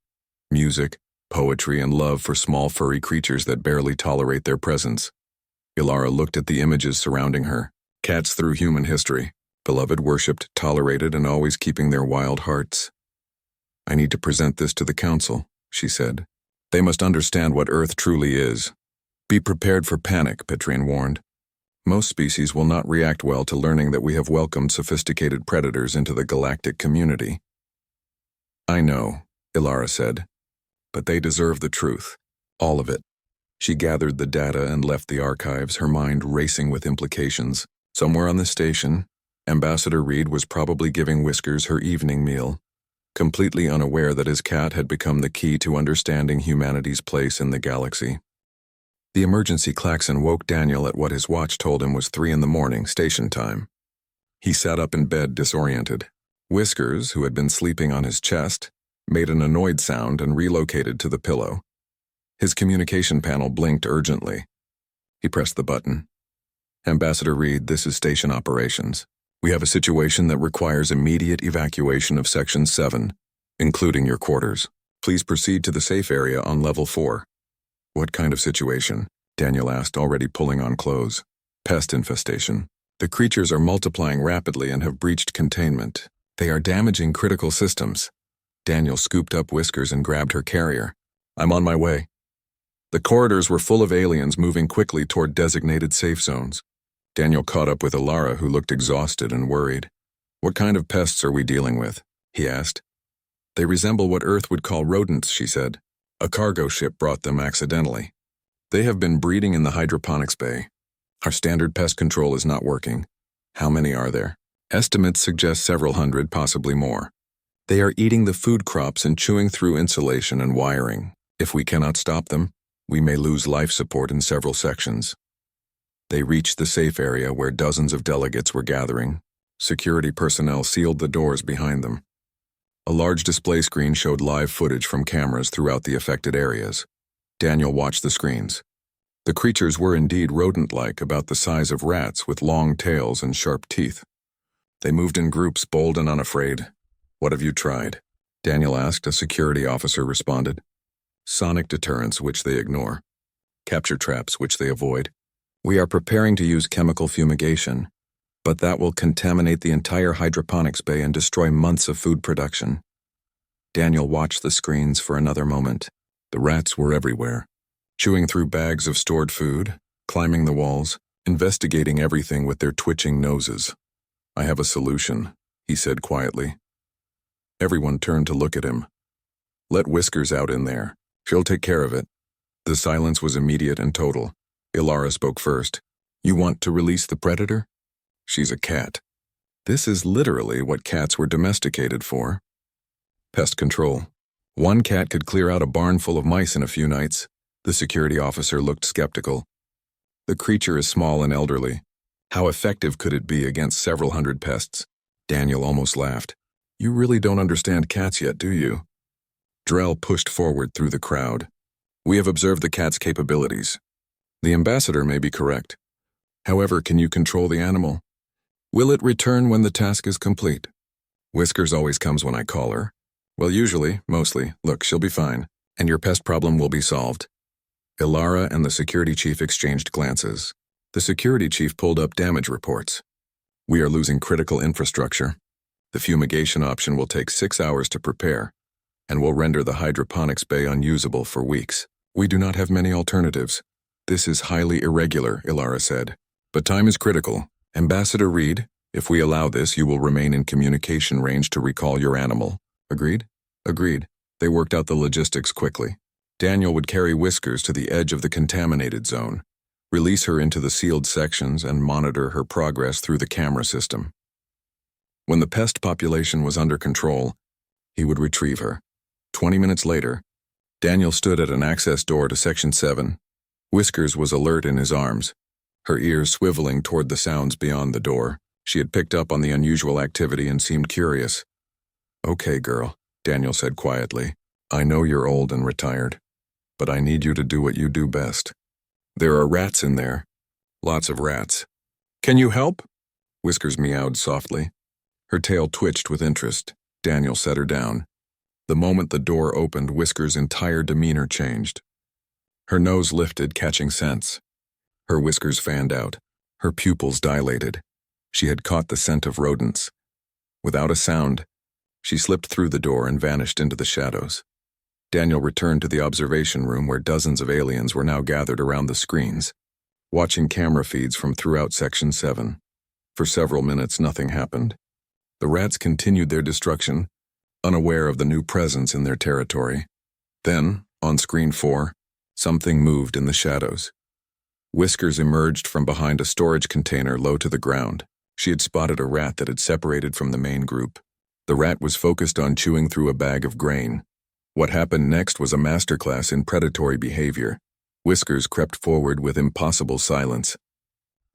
music, poetry, and love for small furry creatures that barely tolerate their presence. Ilara looked at the images surrounding her. Cats through human history, beloved, worshipped, tolerated, and always keeping their wild hearts. I need to present this to the council, she said. They must understand what Earth truly is. Be prepared for panic, Petrin warned. Most species will not react well to learning that we have welcomed sophisticated predators into the galactic community. I know, Ilara said, but they deserve the truth, all of it. She gathered the data and left the archives, her mind racing with implications. Somewhere on the station, Ambassador Reed was probably giving Whiskers her evening meal, completely unaware that his cat had become the key to understanding humanity's place in the galaxy. The emergency klaxon woke Daniel at what his watch told him was 3 a.m, station time. He sat up in bed disoriented. Whiskers, who had been sleeping on his chest, made an annoyed sound and relocated to the pillow. His communication panel blinked urgently. He pressed the button. Ambassador Reed, this is station operations. We have a situation that requires immediate evacuation of Section 7, including your quarters. Please proceed to the safe area on Level 4. What kind of situation? Daniel asked, already pulling on clothes. Pest infestation. The creatures are multiplying rapidly and have breached containment. They are damaging critical systems. Daniel scooped up Whiskers and grabbed her carrier. I'm on my way. The corridors were full of aliens moving quickly toward designated safe zones. Daniel caught up with Ilara, who looked exhausted and worried. What kind of pests are we dealing with? He asked. They resemble what Earth would call rodents, she said. A cargo ship brought them accidentally. They have been breeding in the hydroponics bay. Our standard pest control is not working. How many are there? Estimates suggest several hundred, possibly more. They are eating the food crops and chewing through insulation and wiring. If we cannot stop them, we may lose life support in several sections. They reached the safe area where dozens of delegates were gathering. Security personnel sealed the doors behind them. A large display screen showed live footage from cameras throughout the affected areas. Daniel watched the screens. The creatures were indeed rodent-like, about the size of rats with long tails and sharp teeth. They moved in groups, bold and unafraid. What have you tried? Daniel asked. A security officer responded. Sonic deterrents, which they ignore. Capture traps, which they avoid. We are preparing to use chemical fumigation, but that will contaminate the entire hydroponics bay and destroy months of food production. Daniel watched the screens for another moment. The rats were everywhere, chewing through bags of stored food, climbing the walls, investigating everything with their twitching noses. I have a solution, he said quietly. Everyone turned to look at him. Let Whiskers out in there. She'll take care of it. The silence was immediate and total. Ilara spoke first. You want to release the predator? She's a cat. This is literally what cats were domesticated for. Pest control. One cat could clear out a barn full of mice in a few nights. The security officer looked skeptical. The creature is small and elderly. How effective could it be against several hundred pests? Daniel almost laughed. You really don't understand cats yet, do you? Drell pushed forward through the crowd. We have observed the cat's capabilities. The ambassador may be correct. However, can you control the animal? Will it return when the task is complete? Whiskers always comes when I call her. Well, usually, mostly. Look, she'll be fine, and your pest problem will be solved. Ilara and the security chief exchanged glances. The security chief pulled up damage reports. We are losing critical infrastructure. The fumigation option will take 6 hours to prepare, and will render the hydroponics bay unusable for weeks. We do not have many alternatives. This is highly irregular, Ilara said. But time is critical. Ambassador Reed, if we allow this, you will remain in communication range to recall your animal. Agreed? Agreed. They worked out the logistics quickly. Daniel would carry Whiskers to the edge of the contaminated zone, release her into the sealed sections, and monitor her progress through the camera system. When the pest population was under control, he would retrieve her. 20 minutes later, Daniel stood at an access door to Section 7. Whiskers was alert in his arms, her ears swiveling toward the sounds beyond the door. She had picked up on the unusual activity and seemed curious. Okay, girl, Daniel said quietly. I know you're old and retired, but I need you to do what you do best. There are rats in there. Lots of rats. Can you help? Whiskers meowed softly. Her tail twitched with interest. Daniel set her down. The moment the door opened, Whiskers' entire demeanor changed. Her nose lifted, catching scents. Her whiskers fanned out. Her pupils dilated. She had caught the scent of rodents. Without a sound, she slipped through the door and vanished into the shadows. Daniel returned to the observation room where dozens of aliens were now gathered around the screens, watching camera feeds from throughout Section 7. For several minutes, nothing happened. The rats continued their destruction, unaware of the new presence in their territory. Then, on Screen 4, something moved in the shadows. Whiskers emerged from behind a storage container low to the ground. She had spotted a rat that had separated from the main group. The rat was focused on chewing through a bag of grain. What happened next was a masterclass in predatory behavior. Whiskers crept forward with impossible silence,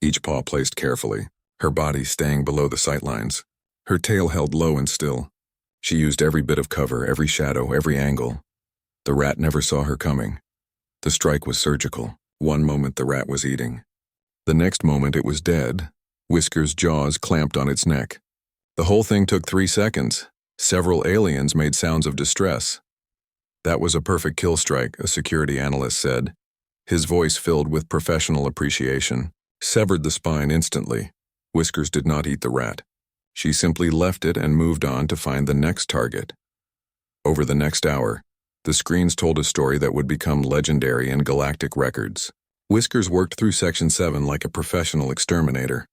each paw placed carefully, her body staying below the sightlines. Her tail held low and still. She used every bit of cover, every shadow, every angle. The rat never saw her coming. The strike was surgical. One moment the rat was eating. The next moment it was dead, Whiskers' jaws clamped on its neck. The whole thing took 3 seconds. Several aliens made sounds of distress. That was a perfect kill strike, a security analyst said, his voice filled with professional appreciation. Severed the spine instantly. Whiskers did not eat the rat. She simply left it and moved on to find the next target. Over the next hour, the screens told a story that would become legendary in galactic records. Whiskers worked through Section 7 like a professional exterminator.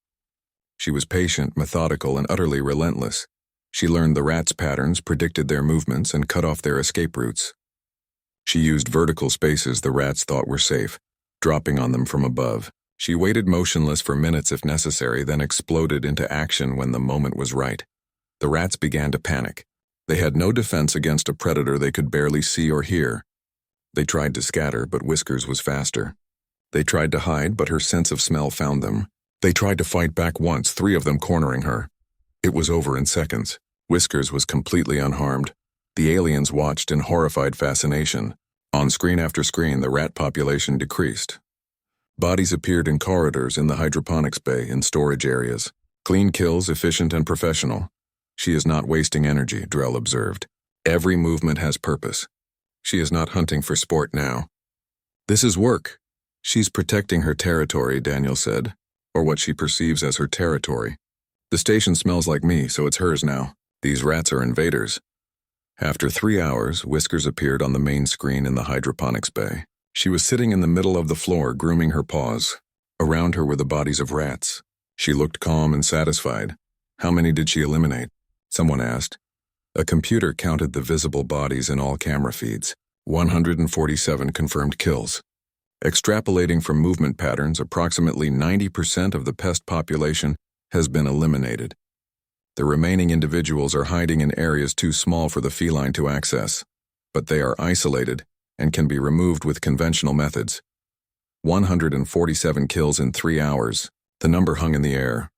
She was patient, methodical, and utterly relentless. She learned the rats' patterns, predicted their movements, and cut off their escape routes. She used vertical spaces the rats thought were safe, dropping on them from above. She waited motionless for minutes if necessary, then exploded into action when the moment was right. The rats began to panic. They had no defense against a predator they could barely see or hear. They tried to scatter, but Whiskers was faster. They tried to hide, but her sense of smell found them. They tried to fight back once, 3 of them cornering her. It was over in seconds. Whiskers was completely unharmed. The aliens watched in horrified fascination. On screen after screen, the rat population decreased. Bodies appeared in corridors, in the hydroponics bay, in storage areas. Clean kills, efficient and professional. She is not wasting energy, Drell observed. Every movement has purpose. She is not hunting for sport now. This is work. She's protecting her territory, Daniel said, or what she perceives as her territory. The station smells like me, so it's hers now. These rats are invaders. After 3 hours, Whiskers appeared on the main screen in the hydroponics bay. She was sitting in the middle of the floor, grooming her paws. Around her were the bodies of rats. She looked calm and satisfied. How many did she eliminate? Someone asked. A computer counted the visible bodies in all camera feeds. 147 confirmed kills. Extrapolating from movement patterns, approximately 90% of the pest population has been eliminated. The remaining individuals are hiding in areas too small for the feline to access, but they are isolated and can be removed with conventional methods. 147 kills in 3 hours. The number hung in the air.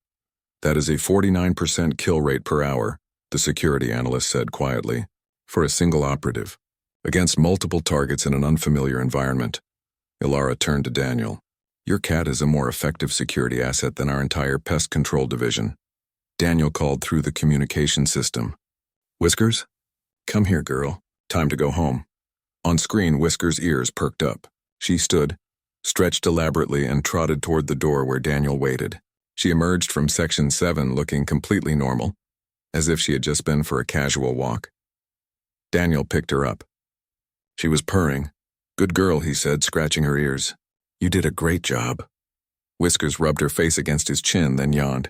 That is a 49% kill rate per hour, the security analyst said quietly, for a single operative, against multiple targets in an unfamiliar environment. Ilara turned to Daniel. Your cat is a more effective security asset than our entire pest control division. Daniel called through the communication system. Whiskers? Come here, girl. Time to go home. On screen, Whiskers' ears perked up. She stood, stretched elaborately, and trotted toward the door where Daniel waited. She emerged from Section 7 looking completely normal, as if she had just been for a casual walk. Daniel picked her up. She was purring. Good girl, he said, scratching her ears. You did a great job. Whiskers rubbed her face against his chin, then yawned.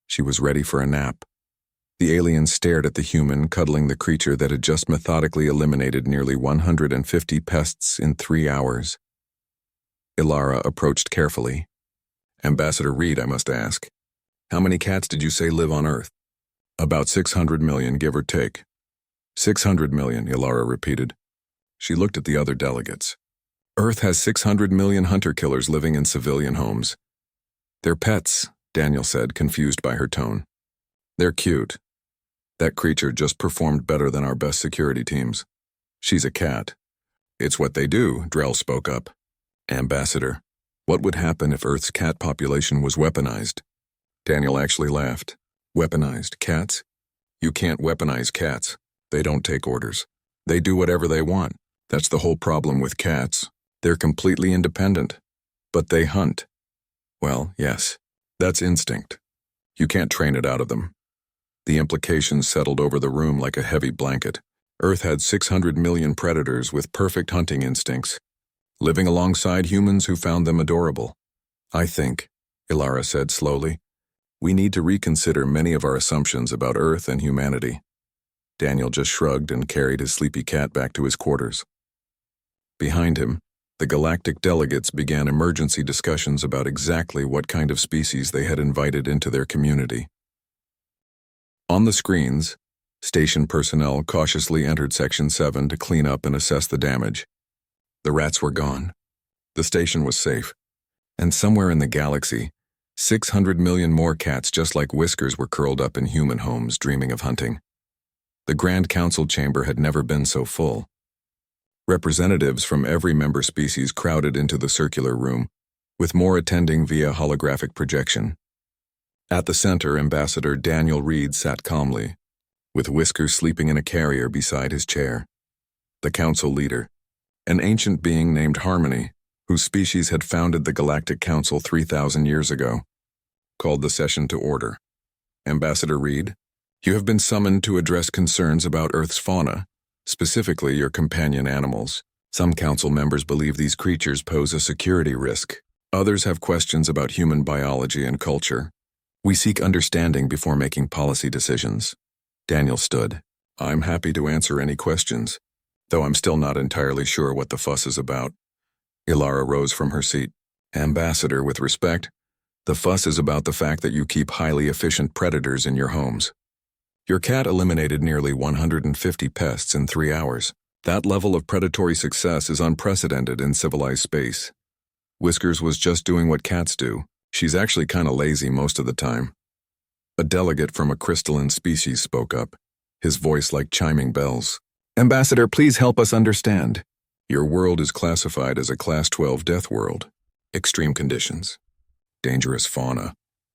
She was ready for a nap. The alien stared at the human cuddling the creature that had just methodically eliminated nearly 150 pests in 3 hours. Ilara approached carefully. Ambassador Reed, I must ask. How many cats did you say live on Earth? About 600 million, give or take. 600 million, Ilara repeated. She looked at the other delegates. Earth has 600 million hunter-killers living in civilian homes. They're pets, Daniel said, confused by her tone. They're cute. That creature just performed better than our best security teams. She's a cat. It's what they do, Drell spoke up. Ambassador, what would happen if Earth's cat population was weaponized? Daniel actually laughed. Weaponized cats? You can't weaponize cats. They don't take orders. They do whatever they want. That's the whole problem with cats. They're completely independent. But they hunt. Well, yes, that's instinct. You can't train it out of them. The implications settled over the room like a heavy blanket. Earth had 600 million predators with perfect hunting instincts, living alongside humans who found them adorable. I think, Ilara said slowly, we need to reconsider many of our assumptions about Earth and humanity. Daniel just shrugged and carried his sleepy cat back to his quarters. Behind him, the galactic delegates began emergency discussions about exactly what kind of species they had invited into their community. On the screens, station personnel cautiously entered Section 7 to clean up and assess the damage. The rats were gone. The station was safe. And somewhere in the galaxy, 600 million more cats just like Whiskers were curled up in human homes dreaming of hunting. The Grand Council chamber had never been so full. Representatives from every member species crowded into the circular room, with more attending via holographic projection. At the center, Ambassador Daniel Reed sat calmly, with Whiskers sleeping in a carrier beside his chair. The council leader, an ancient being named Harmony, whose species had founded the Galactic Council 3,000 years ago, called the session to order. Ambassador Reed, you have been summoned to address concerns about Earth's fauna, specifically your companion animals. Some council members believe these creatures pose a security risk. Others have questions about human biology and culture. We seek understanding before making policy decisions. Daniel stood. I'm happy to answer any questions, though I'm still not entirely sure what the fuss is about. Ilara rose from her seat. Ambassador, with respect, the fuss is about the fact that you keep highly efficient predators in your homes. Your cat eliminated nearly 150 pests in 3 hours. That level of predatory success is unprecedented in civilized space. Whiskers was just doing what cats do. She's actually kinda lazy most of the time. A delegate from a crystalline species spoke up, his voice like chiming bells. Ambassador, please help us understand. Your world is classified as a Class 12 death world. Extreme conditions. Dangerous fauna.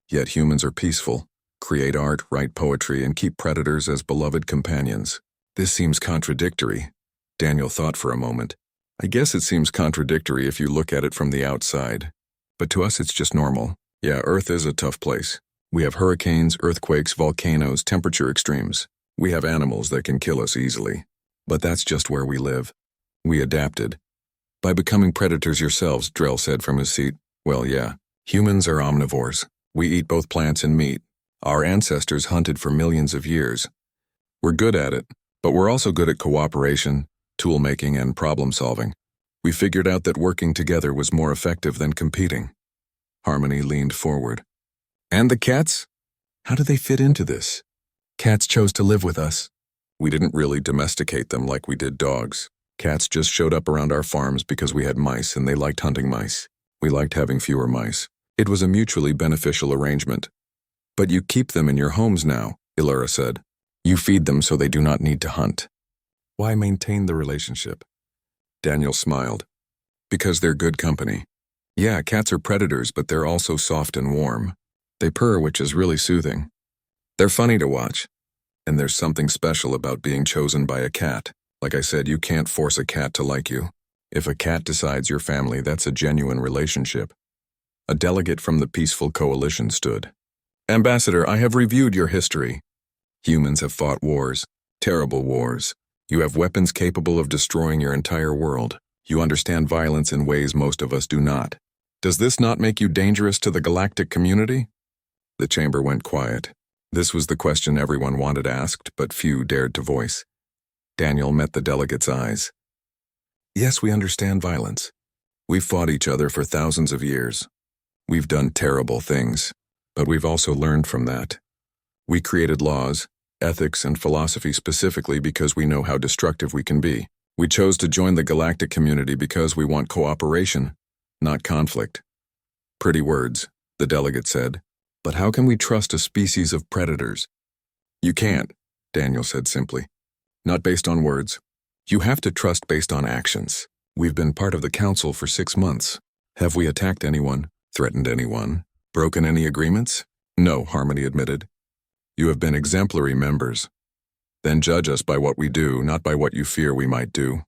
Yet humans are peaceful, create art, write poetry, and keep predators as beloved companions. This seems contradictory. Daniel thought for a moment. I guess it seems contradictory if you look at it from the outside. But to us it's just normal. Yeah, Earth is a tough place. We have hurricanes, earthquakes, volcanoes, temperature extremes. We have animals that can kill us easily. But that's just where we live. We adapted. By becoming predators yourselves, Drell said from his seat. Well, yeah. Humans are omnivores. We eat both plants and meat. Our ancestors hunted for millions of years. We're good at it, but we're also good at cooperation, tool-making, and problem-solving. We figured out that working together was more effective than competing. Harmony leaned forward. And the cats? How do they fit into this? Cats chose to live with us. We didn't really domesticate them like we did dogs. Cats just showed up around our farms because we had mice and they liked hunting mice. We liked having fewer mice. It was a mutually beneficial arrangement. But you keep them in your homes now, Ilara said. You feed them so they do not need to hunt. Why maintain the relationship? Daniel smiled. Because they're good company. Yeah, cats are predators, but they're also soft and warm. They purr, which is really soothing. They're funny to watch. And there's something special about being chosen by a cat. Like I said, you can't force a cat to like you. If a cat decides you're family, that's a genuine relationship. A delegate from the Peaceful Coalition stood. Ambassador, I have reviewed your history. Humans have fought wars, terrible wars. You have weapons capable of destroying your entire world. You understand violence in ways most of us do not. Does this not make you dangerous to the galactic community? The chamber went quiet. This was the question everyone wanted asked, but few dared to voice. Daniel met the delegate's eyes. Yes, we understand violence. We've fought each other for thousands of years. We've done terrible things, but we've also learned from that. We created laws, ethics, and philosophy specifically because we know how destructive we can be. We chose to join the galactic community because we want cooperation, not conflict. Pretty words, the delegate said. But how can we trust a species of predators? You can't, Daniel said simply. Not based on words. You have to trust based on actions. We've been part of the council for 6 months. Have we attacked anyone, threatened anyone, broken any agreements? No, Harmony admitted. You have been exemplary members. Then judge us by what we do, not by what you fear we might do.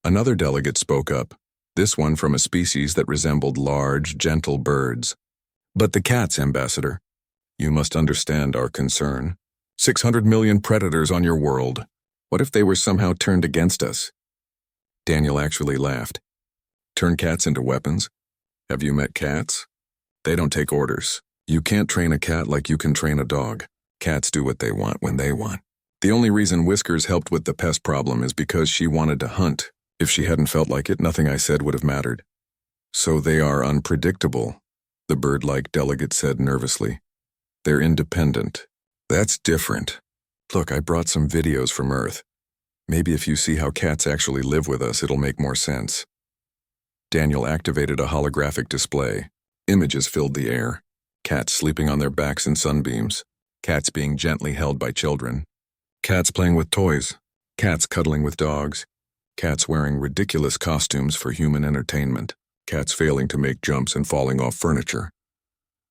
Another delegate spoke up, this one from a species that resembled large, gentle birds. But the cats, Ambassador. You must understand our concern. 600 million predators on your world. What if they were somehow turned against us? Daniel actually laughed. Turn cats into weapons? Have you met cats? They don't take orders. You can't train a cat like you can train a dog. Cats do what they want when they want. The only reason Whiskers helped with the pest problem is because she wanted to hunt. If she hadn't felt like it, nothing I said would have mattered. So they are unpredictable, the bird-like delegate said nervously. They're independent. That's different. Look, I brought some videos from Earth. Maybe if you see how cats actually live with us, it'll make more sense. Daniel activated a holographic display. Images filled the air. Cats sleeping on their backs in sunbeams. Cats being gently held by children. Cats playing with toys. Cats cuddling with dogs. Cats wearing ridiculous costumes for human entertainment. Cats failing to make jumps and falling off furniture.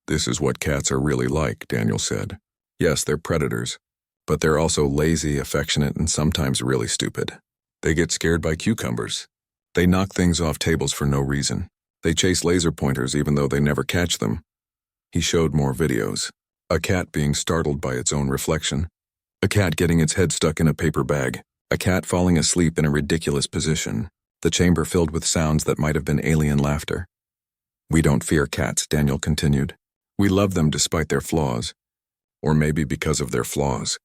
This is what cats are really like, Daniel said. Yes, they're predators, but they're also lazy, affectionate, and sometimes really stupid. They get scared by cucumbers. They knock things off tables for no reason. They chase laser pointers even though they never catch them. He showed more videos. A cat being startled by its own reflection. A cat getting its head stuck in a paper bag. A cat falling asleep in a ridiculous position. The chamber filled with sounds that might have been alien laughter. We don't fear cats, Daniel continued. We love them despite their flaws. Or maybe because of their flaws.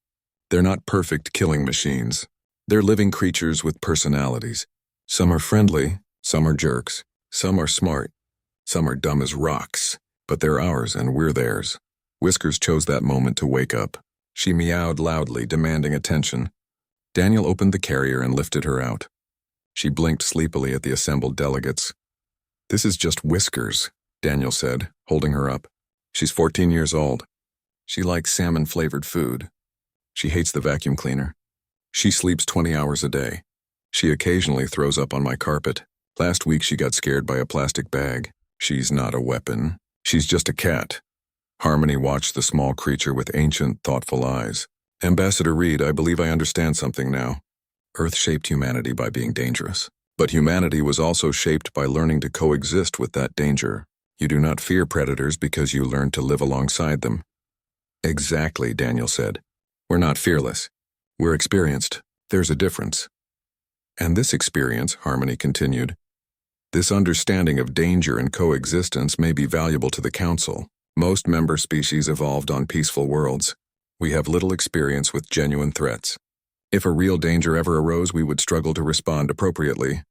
They're not perfect killing machines. They're living creatures with personalities. Some are friendly, some are jerks, some are smart, some are dumb as rocks, but they're ours and we're theirs. Whiskers chose that moment to wake up. She meowed loudly, demanding attention. Daniel opened the carrier and lifted her out. She blinked sleepily at the assembled delegates. This is just Whiskers, Daniel said, holding her up. She's 14 years old. She likes salmon-flavored food. She hates the vacuum cleaner. She sleeps 20 hours a day. She occasionally throws up on my carpet. Last week she got scared by a plastic bag. She's not a weapon. She's just a cat. Harmony watched the small creature with ancient, thoughtful eyes. Ambassador Reed, I believe I understand something now. Earth shaped humanity by being dangerous. But humanity was also shaped by learning to coexist with that danger. You do not fear predators because you learn to live alongside them. Exactly, Daniel said. We're not fearless. We're experienced. There's a difference. And this experience, Harmony continued, this understanding of danger and coexistence may be valuable to the Council. Most member species evolved on peaceful worlds. We have little experience with genuine threats. If a real danger ever arose, we would struggle to respond appropriately.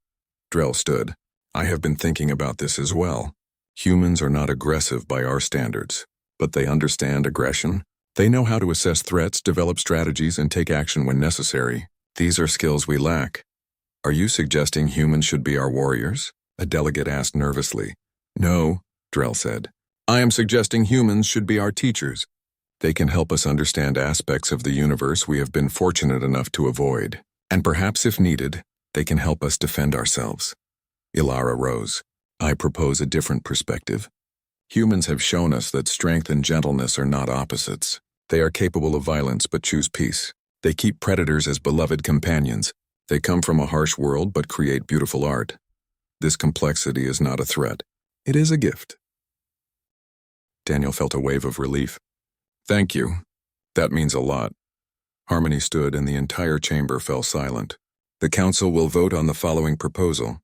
Drell stood. I have been thinking about this as well. Humans are not aggressive by our standards, but they understand aggression. They know how to assess threats, develop strategies, and take action when necessary. These are skills we lack. Are you suggesting humans should be our warriors? A delegate asked nervously. No, Drell said. I am suggesting humans should be our teachers. They can help us understand aspects of the universe we have been fortunate enough to avoid. And perhaps if needed, they can help us defend ourselves. Ilara rose. I propose a different perspective. Humans have shown us that strength and gentleness are not opposites. They are capable of violence but choose peace. They keep predators as beloved companions. They come from a harsh world but create beautiful art. This complexity is not a threat. It is a gift. Daniel felt a wave of relief. Thank you. That means a lot. Harmony stood and the entire chamber fell silent. The Council will vote on the following proposal.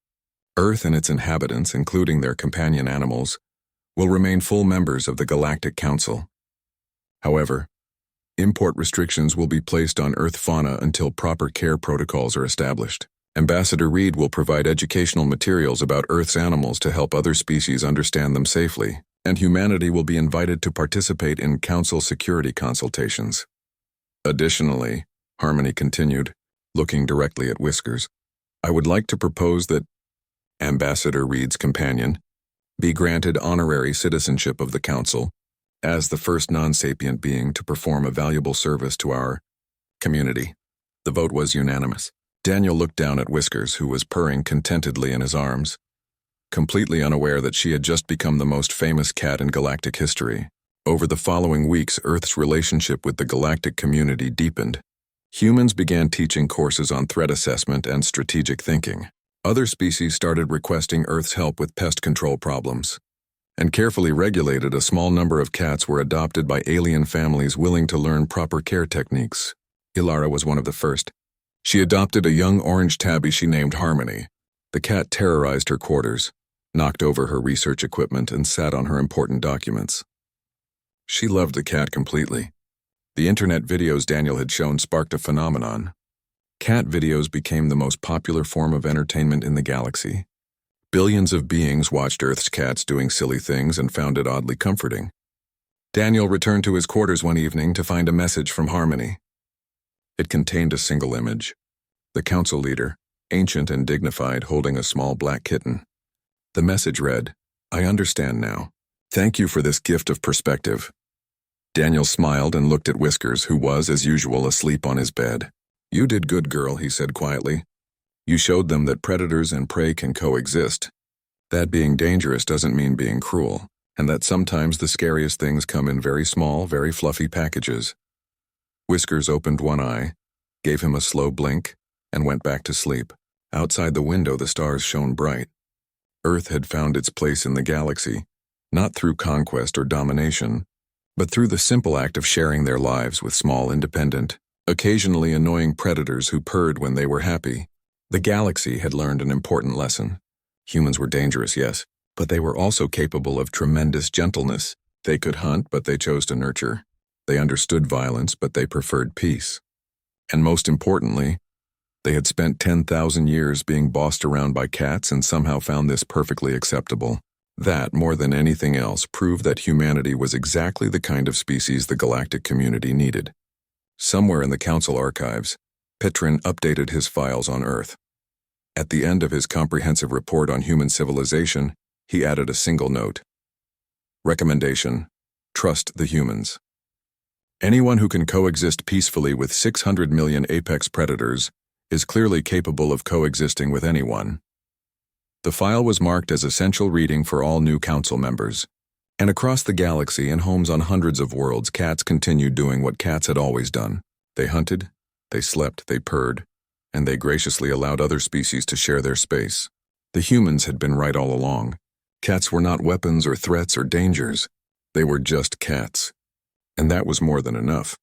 Earth and its inhabitants, including their companion animals, will remain full members of the Galactic Council. However, import restrictions will be placed on Earth fauna until proper care protocols are established. Ambassador Reed will provide educational materials about Earth's animals to help other species understand them safely, and humanity will be invited to participate in Council security consultations. Additionally, Harmony continued, looking directly at Whiskers, I would like to propose that Ambassador Reed's companion be granted honorary citizenship of the Council as the first non-sapient being to perform a valuable service to our community. The vote was unanimous. Daniel looked down at Whiskers, who was purring contentedly in his arms, completely unaware that she had just become the most famous cat in galactic history. Over the following weeks, Earth's relationship with the galactic community deepened. Humans began teaching courses on threat assessment and strategic thinking. Other species started requesting Earth's help with pest control problems. And carefully regulated, a small number of cats were adopted by alien families willing to learn proper care techniques. Ilara was one of the first. She adopted a young orange tabby she named Harmony. The cat terrorized her quarters, knocked over her research equipment, and sat on her important documents. She loved the cat completely. The internet videos Daniel had shown sparked a phenomenon. Cat videos became the most popular form of entertainment in the galaxy. Billions of beings watched Earth's cats doing silly things and found it oddly comforting. Daniel returned to his quarters one evening to find a message from Harmony. It contained a single image. The council leader, ancient and dignified, holding a small black kitten. The message read, I understand now. Thank you for this gift of perspective. Daniel smiled and looked at Whiskers, who was, as usual, asleep on his bed. You did good, girl, he said quietly. You showed them that predators and prey can coexist. That being dangerous doesn't mean being cruel, and that sometimes the scariest things come in very small, very fluffy packages. Whiskers opened one eye, gave him a slow blink, and went back to sleep. Outside the window, the stars shone bright. Earth had found its place in the galaxy, not through conquest or domination, but through the simple act of sharing their lives with small, independent, occasionally annoying predators who purred when they were happy. The galaxy had learned an important lesson. Humans were dangerous, yes, but they were also capable of tremendous gentleness. They could hunt, but they chose to nurture. They understood violence, but they preferred peace. And most importantly, they had spent 10,000 years being bossed around by cats and somehow found this perfectly acceptable. That, more than anything else, proved that humanity was exactly the kind of species the galactic community needed. Somewhere in the Council archives, Petrin updated his files on Earth. At the end of his comprehensive report on human civilization, he added a single note. Recommendation: trust the humans. Anyone who can coexist peacefully with 600 million apex predators is clearly capable of coexisting with anyone. The file was marked as essential reading for all new council members. And across the galaxy and homes on hundreds of worlds, cats continued doing what cats had always done. They hunted, they slept, they purred, and they graciously allowed other species to share their space. The humans had been right all along. Cats were not weapons or threats or dangers. They were just cats. And that was more than enough.